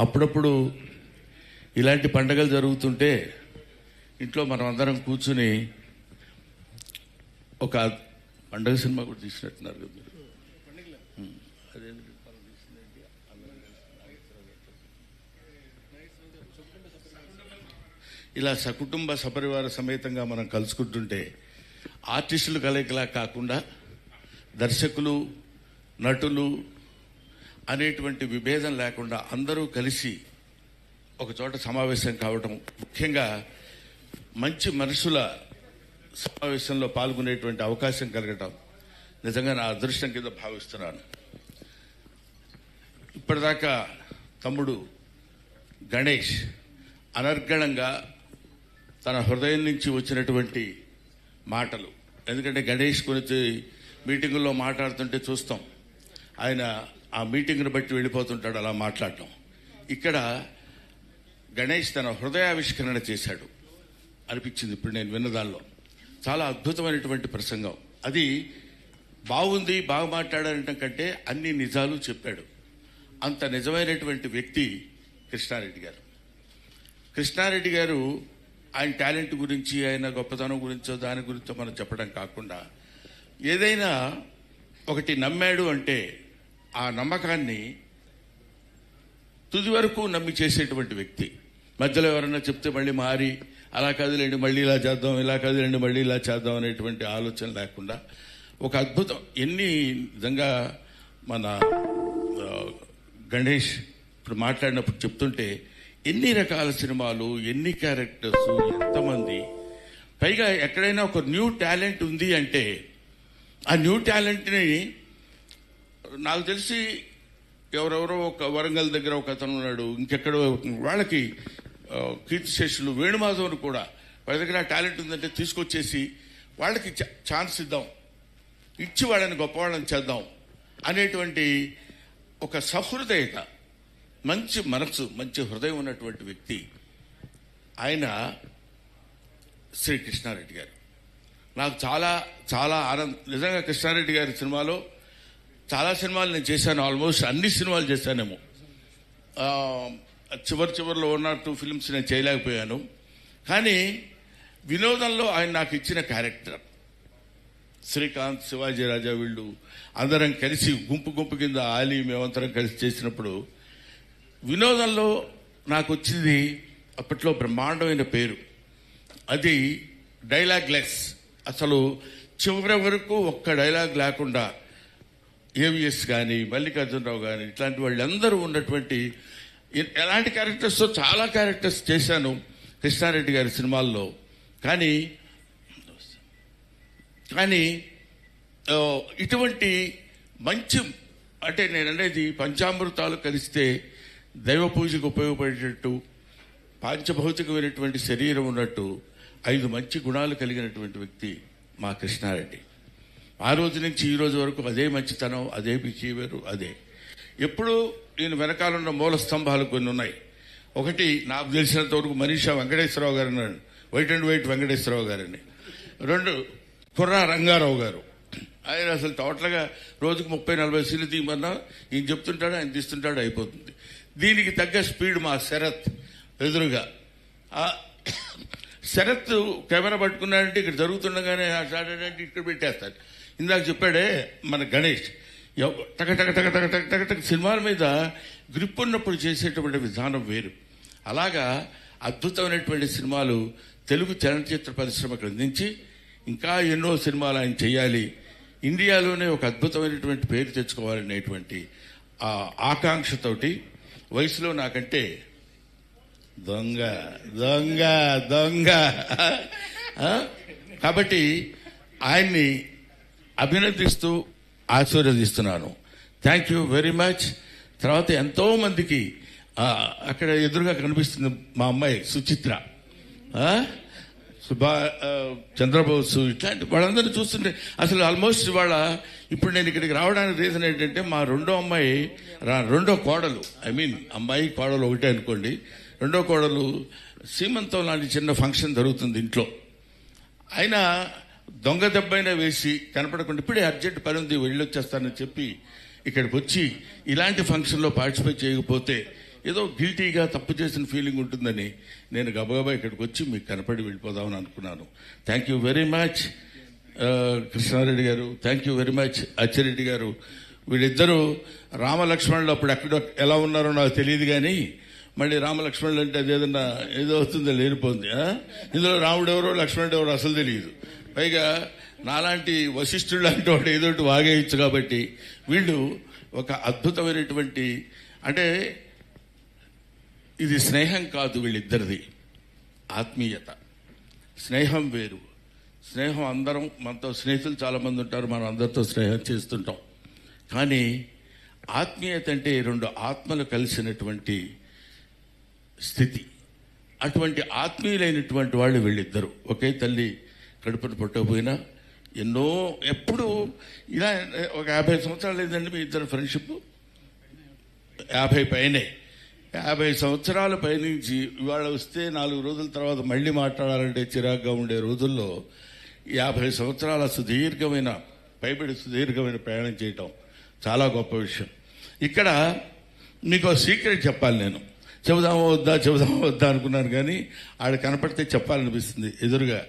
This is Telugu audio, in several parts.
అప్పుడప్పుడు ఇలాంటి పండగలు జరుగుతుంటే ఇంట్లో మనం అందరం కూర్చుని ఒక పండగ సినిమా కూడా తీసినట్టున్నారు కదా మీరు. ఇలా సకుటుంబ సపరివార సమేతంగా మనం కలుసుకుంటుంటే ఆర్టిస్టులు కలయికలా కాకుండా దర్శకులు నటులు అనేటువంటి విభేదం లేకుండా అందరూ కలిసి ఒక చోట సమావేశం కావటం, ముఖ్యంగా మంచి మనుషుల సమావేశంలో పాల్గొనేటువంటి అవకాశం కలగటం నిజంగా నా అదృష్టం కింద భావిస్తున్నాను. ఇప్పటిదాకా తమ్ముడు గణేష్ అనర్గళంగా తన హృదయం నుంచి వచ్చినటువంటి మాటలు, ఎందుకంటే గణేష్ గురించి మీటింగుల్లో మాట్లాడుతుంటే చూస్తాం, ఆయన ఆ మీటింగ్ను బట్టి వెళ్ళిపోతుంటాడు అలా మాట్లాడటం. ఇక్కడ గణేష్ తన హృదయావిష్కరణ చేశాడు అనిపించింది ఇప్పుడు నేను విన్నదాల్లో. చాలా అద్భుతమైనటువంటి ప్రసంగం. అది బాగుంది, బాగా మాట్లాడాలంటే కంటే అన్ని నిజాలు చెప్పాడు. అంత నిజమైనటువంటి వ్యక్తి కృష్ణారెడ్డి గారు. కృష్ణారెడ్డి గారు ఆయన టాలెంట్ గురించి, ఆయన గొప్పతనం గురించో దాని గురించో మనం చెప్పడం కాకుండా ఏదైనా ఒకటి నమ్మాడు అంటే ఆ నమ్మకాన్ని తుది వరకు నమ్మి చేసేటువంటి వ్యక్తి. మధ్యలో ఎవరన్నా చెప్తే మళ్ళీ మారి అలా కదిలేండి మళ్ళీ ఇలా చేద్దాం, ఇలా కదిలేండి మళ్ళీ ఇలా చేద్దాం అనేటువంటి ఆలోచన లేకుండా ఒక అద్భుతం. ఎన్ని నిజంగా మన గణేష్ ఇప్పుడు మాట్లాడినప్పుడు చెప్తుంటే ఎన్ని రకాల సినిమాలు, ఎన్ని క్యారెక్టర్స్, ఎంతమంది, పైగా ఎక్కడైనా ఒక న్యూ టాలెంట్ ఉంది అంటే ఆ న్యూ టాలెంట్ని నాకు తెలిసి ఎవరెవరో ఒక వరంగల్ దగ్గర ఒక అతను ఉన్నాడు, ఇంకెక్కడో వాళ్ళకి కీర్తిశేషులు వేణుమాధవన్ కూడా వాళ్ళ దగ్గర టాలెంట్ ఉందంటే తీసుకొచ్చేసి వాళ్ళకి ఛాన్స్ ఇద్దాం, ఇచ్చి వాళ్ళని గొప్పవాళ్ళని చేద్దాం అనేటువంటి ఒక సహృదయత, మంచి మనసు, మంచి హృదయం ఉన్నటువంటి వ్యక్తి ఆయన శ్రీ కృష్ణారెడ్డి గారు. నాకు చాలా చాలా నిజంగా కృష్ణారెడ్డి గారి సినిమాలో చాలా సినిమాలు నేను చేశాను, ఆల్మోస్ట్ అన్ని సినిమాలు చేశానేమో. చివరిలో 1 or 2 ఫిల్మ్స్ నేను చేయలేకపోయాను. కానీ వినోదంలో ఆయన నాకు ఇచ్చిన క్యారెక్టర్ శ్రీకాంత్, శివాజీ రాజా వీళ్ళు అందరం కలిసి గుంపు కింద ఆలి మేమంతరం కలిసి చేసినప్పుడు వినోదంలో నాకు వచ్చింది అప్పట్లో బ్రహ్మాండమైన పేరు. అది డైలాగ్ లెస్. అసలు చివరి వరకు ఒక్క డైలాగ్ లేకుండా ఏవిఎస్ కానీ, మల్లికార్జునరావు కానీ ఇట్లాంటి వాళ్ళందరూ ఉన్నటువంటి ఎలాంటి క్యారెక్టర్స్, చాలా క్యారెక్టర్స్ చేశాను కృష్ణారెడ్డి గారి సినిమాల్లో. కానీ ఇటువంటి మంచి, అంటే నేను అనేది పంచామృతాలు కలిస్తే దైవ పూజకు ఉపయోగపడేటట్టు పాంచభౌతికమైనటువంటి శరీరం ఉన్నట్టు 5 మంచి గుణాలు కలిగినటువంటి వ్యక్తి మా కృష్ణారెడ్డి. ఆ రోజు నుంచి ఈ రోజు వరకు అదే మంచితనం, అదే బిహేవియర్, అదే. ఎప్పుడు నేను వెనకాలన్న మూల స్తంభాలు కొన్ని ఉన్నాయి. ఒకటి నాకు తెలిసినంత వరకు మనీషా వెంకటేశ్వరరావు గారు అన్నాడు, వైట్ అండ్ వైట్ వెంకటేశ్వరరావు గారని. 2 కుర్రా రంగారావు గారు. ఆయన అసలు టోటల్గా రోజుకు 30-40 సీన్లు తీయమన్నా ఈయన చెప్తుంటాడు, ఆయన తీస్తుంటాడు, అయిపోతుంది. దీనికి తగ్గ స్పీడ్ మా శరత్ ఎదురుగా. శరత్ కెమెరా పట్టుకున్నాడంటే ఇక్కడ జరుగుతుండగానే ఇక్కడ పెట్టేస్తాడు. ఇందాక చెప్పాడే మన గణేష్ టక టక టక టక టక టక టక సినిమాల మీద గ్రిప్ ఉన్నప్పుడు చేసేటువంటి విధానం వేరు. అలాగా అద్భుతమైనటువంటి సినిమాలు తెలుగు చలనచిత్ర పరిశ్రమకు అందించి ఇంకా ఎన్నో సినిమాలు ఆయన చేయాలి, ఇండియాలోనే ఒక అద్భుతమైనటువంటి పేరు తెచ్చుకోవాలనేటువంటి ఆకాంక్షతోటి వయసులో నాకంటే దొంగ దొంగ దొంగ కాబట్టి ఆయన్ని అభినందిస్తూ ఆశీర్వదిస్తున్నాను. Thank you very much. తర్వాత ఎంతో మందికి అక్కడ ఎదురుగా కనిపిస్తుంది మా అమ్మాయి సుచిత్ర, చంద్రబోసు, ఇట్లాంటి వాళ్ళందరూ చూస్తుంటే అసలు ఆల్మోస్ట్ వాళ్ళ ఇప్పుడు నేను ఇక్కడికి రావడానికి రీజన్ ఏంటంటే మా రెండో కోడలు, అమ్మాయి కోడలు ఒకటే అనుకోండి, రెండో కోడలు సీమంతం లాంటి చిన్న ఫంక్షన్ జరుగుతుంది ఇంట్లో. అయినా దొంగ దెబ్బైనా వేసి కనపడకుండా ఇప్పుడే అర్జెంట్ పని ఉంది వెళ్ళొచ్చేస్తానని చెప్పి ఇక్కడికి వచ్చి ఇలాంటి ఫంక్షన్లో పార్టిసిపేట్ చేయకపోతే ఏదో గిల్టీగా తప్పు చేసిన ఫీలింగ్ ఉంటుందని నేను గబగబా ఇక్కడికి వచ్చి మీకు కనపడి వెళ్ళిపోదామని అనుకున్నాను. Thank you very much Krishna Reddy గారు, thank you very much Achi Reddy గారు. వీళ్ళిద్దరూ రామలక్ష్మణులు అప్పుడు ఎక్కడ ఎలా ఉన్నారో నాకు తెలియదు, కానీ మళ్ళీ రామలక్ష్మణులు అంటే అదేదన్నా ఏదో అవుతుందో లేనిపోతుంది. ఇందులో రాముడు ఎవరో లక్ష్మణుడు ఎవరో అసలు తెలియదు. పైగా నాలాంటి వశిష్ఠుడు లాంటి వాడు ఏదో వాగేయచ్చు. కాబట్టి వీళ్ళు ఒక అద్భుతమైనటువంటి, అంటే ఇది స్నేహం కాదు, వీళ్ళిద్దరిది ఆత్మీయత. స్నేహం వేరు. స్నేహం అందరం, మనతో స్నేహితులు చాలామంది ఉంటారు, మనం అందరితో స్నేహం చేస్తుంటాం. కానీ ఆత్మీయత అంటే రెండు ఆత్మలు కలిసినటువంటి స్థితి. అటువంటి ఆత్మీయులైనటువంటి వాళ్ళు వీళ్ళిద్దరు. ఒకే తల్లి కడుపును పుట్టకపోయినా ఎప్పుడు ఇలా ఒక 50 సంవత్సరాలు లేదండి మీ ఇద్దరు ఫ్రెండ్షిప్. 50 పైనే, 50 సంవత్సరాల పైనుంచి ఇవాళ వస్తే 4 రోజుల తర్వాత మళ్ళీ మాట్లాడాలంటే చిరాగ్గా ఉండే రోజుల్లో 50 సంవత్సరాల సుదీర్ఘమైన ప్రయాణం చేయటం చాలా గొప్ప విషయం. ఇక్కడ మీకు సీక్రెట్ చెప్పాలి. నేను చెబుదామా వద్దా అనుకున్నాను, కానీ ఆడ కనపడితే చెప్పాలనిపిస్తుంది. ఎదురుగా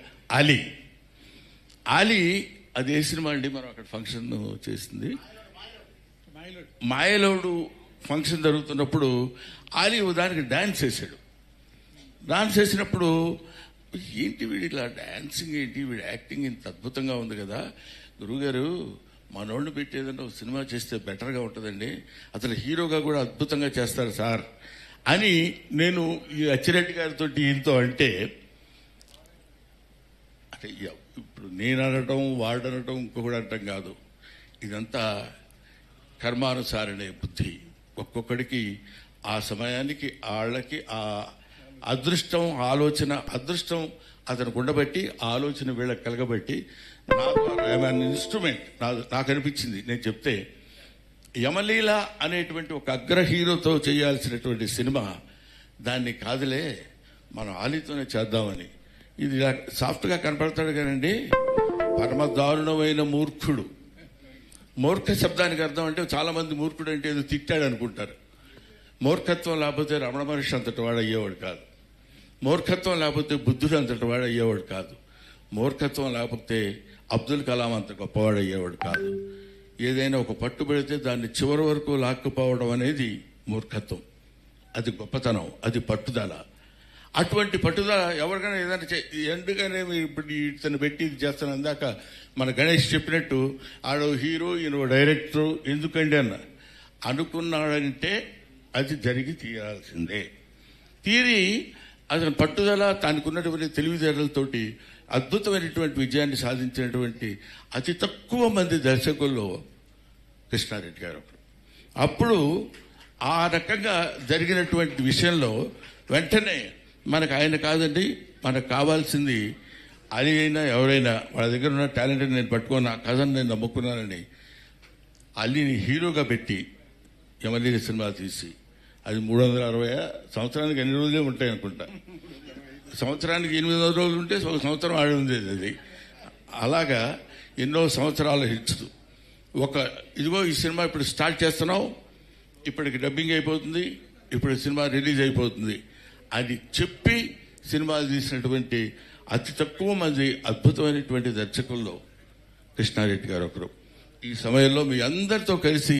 ఆలీ అది ఏ సినిమా అండి? మనం అక్కడ ఫంక్షన్ చేసింది మాయలోడు ఫంక్షన్ జరుగుతున్నప్పుడు ఆలీ దానికి డాన్స్ చేశాడు. డాన్స్ చేసినప్పుడు ఏంటి వీడు ఇలా డాన్సింగ్ ఏంటి, వీడు యాక్టింగ్ ఇంత అద్భుతంగా ఉంది కదా, గురువుగారు మనోడిని పెట్టి ఏదన్నా ఒక సినిమా చేస్తే బెటర్గా ఉంటుందండి, అసలు హీరోగా కూడా అద్భుతంగా చేస్తారు సార్ అని నేను ఈ అచ్చిరెడ్డి గారితో ఈయనతో అంటే ఇప్పుడు నేను అనటం వాడు అనటం ఇంకొకటి అనటం కాదు, ఇదంతా కర్మానుసారనే బుద్ధి. ఒక్కొక్కడికి ఆ సమయానికి వాళ్ళకి ఆ అదృష్టం అతనికి ఉండబట్టి ఆలోచన వీళ్ళకి కలగబట్టి నాకు ఇన్స్ట్రుమెంట్ నాకు అనిపించింది. నేను చెప్తే యమలీల అనేటువంటి ఒక అగ్ర హీరోతో చేయాల్సినటువంటి సినిమా, దాన్ని కాదులే మనం ఆలీతోనే చేద్దామని. ఇది సాఫ్ట్గా కనపడతాడు కానండి, పరమ దారుణమైన మూర్ఖుడు. మూర్ఖ శబ్దానికి అర్థం అంటే చాలా మంది మూర్ఖుడు అంటే ఏదో తిట్టాడు అనుకుంటారు. మూర్ఖత్వం లేకపోతే రమణ మహర్షి అంతటి వాడు అయ్యేవాడు కాదు. మూర్ఖత్వం లేకపోతే బుద్ధుడు అంతటి వాడు అయ్యేవాడు కాదు. మూర్ఖత్వం లేకపోతే అబ్దుల్ కలాం అంత గొప్పవాడు అయ్యేవాడు కాదు. ఏదైనా ఒక పట్టుబడితే దాన్ని చివరి వరకు లాక్కుపోవడం అనేది మూర్ఖత్వం. అది గొప్పతనం, అది పట్టుదల. అటువంటి పట్టుదల ఎవరికైనా ఏదైనా ఎందుకనే ఇప్పుడు ఇతను పెట్టి ఇది చేస్తాను అందాక మన గణేష్ చెప్పినట్టు ఆడో హీరో ఈయన డైరెక్టరు ఎందుకండి అనుకున్నాడంటే అది జరిగి తీరాల్సిందే. తీరి అతని పట్టుదల తనకున్నటువంటి తెలివితేటలతోటి అద్భుతమైనటువంటి విజయాన్ని సాధించినటువంటి అతి తక్కువ మంది దర్శకుల్లో కృష్ణారెడ్డి గారు. అప్పుడు ఆ రకంగా జరిగినటువంటి విషయంలో వెంటనే మనకు ఆయన కాదండి, మనకు కావాల్సింది అది అయినా ఎవరైనా వాళ్ళ దగ్గర ఉన్న టాలెంట్ని నేను పట్టుకొని ఆ కథను నేను నమ్ముకున్నానని అలీని హీరోగా పెట్టి యమలీల సినిమా తీసి అది 360 సంవత్సరానికి 8 రోజులే ఉంటాయి అనుకుంటా. సంవత్సరానికి 800 రోజులు ఉంటే ఒక సంవత్సరం ఆడి ఉండేది అది. అలాగా ఎన్నో సంవత్సరాల హిట్స్. ఇదిగో ఈ సినిమా ఇప్పుడు స్టార్ట్ చేస్తున్నాం, ఇప్పటికి డబ్బింగ్ అయిపోతుంది, ఇప్పుడు సినిమా రిలీజ్ అయిపోతుంది అని చెప్పి సినిమాలు తీసినటువంటి అతి తక్కువ మంది అద్భుతమైనటువంటి దర్శకుల్లో కృష్ణారెడ్డి గారు ఒకరు. ఈ సమయంలో మీ అందరితో కలిసి